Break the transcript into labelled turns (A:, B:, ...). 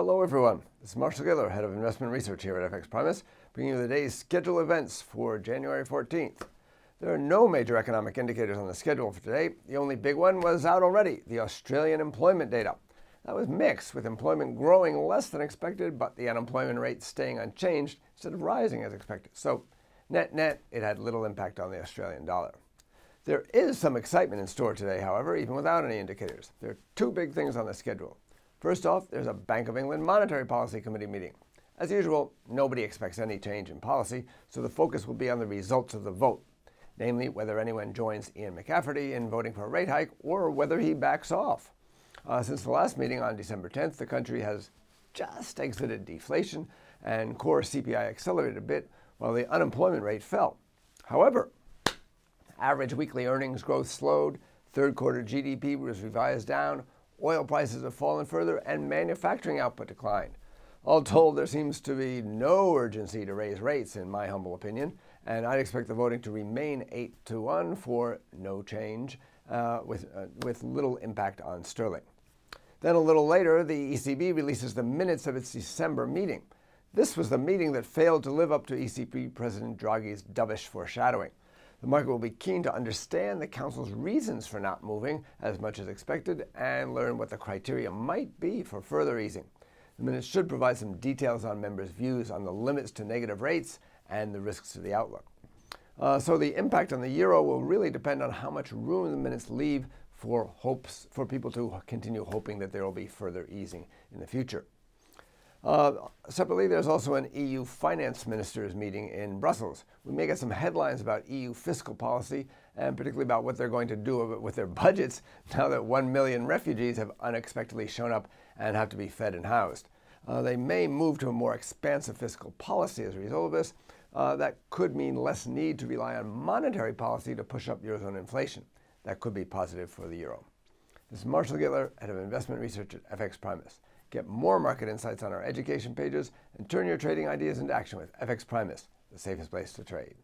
A: Hello everyone, this is Marshall Gittler, Head of Investment Research here at FXPRIMUS, bringing you the day's scheduled events for January 14th. There are no major economic indicators on the schedule for today. The only big one was out already, the Australian employment data. That was mixed, with employment growing less than expected, but the unemployment rate staying unchanged instead of rising as expected. So, net-net, it had little impact on the Australian dollar. There is some excitement in store today, however, even without any indicators. There are two big things on the schedule. First off, there's a Bank of England Monetary Policy Committee meeting. As usual, nobody expects any change in policy, so the focus will be on the results of the vote, namely whether anyone joins Ian McCafferty in voting for a rate hike or whether he backs off. Since the last meeting on December 10th, the country has just exited deflation and core CPI accelerated a bit while the unemployment rate fell. However, average weekly earnings growth slowed, third quarter GDP was revised down, oil prices have fallen further, and manufacturing output declined. All told, there seems to be no urgency to raise rates, in my humble opinion, and I'd expect the voting to remain 8-1 for no change, with little impact on sterling. Then a little later, the ECB releases the minutes of its December meeting. This was the meeting that failed to live up to ECB President Draghi's dovish foreshadowing. The market will be keen to understand the Council's reasons for not moving as much as expected and learn what the criteria might be for further easing. The minutes should provide some details on members' views on the limits to negative rates and the risks to the outlook. So the impact on the euro will really depend on how much room the minutes leave for people to continue hoping that there will be further easing in the future. Separately, there's also an EU finance ministers meeting in Brussels. We may get some headlines about EU fiscal policy and particularly about what they're going to do with their budgets now that 1 million refugees have unexpectedly shown up and have to be fed and housed. They may move to a more expansive fiscal policy as a result of this. That could mean less need to rely on monetary policy to push up Eurozone inflation. That could be positive for the euro. This is Marshall Gittler, Head of Investment Research at FXPRIMUS. Get more market insights on our education pages and turn your trading ideas into action with FXPRIMUS, the safest place to trade.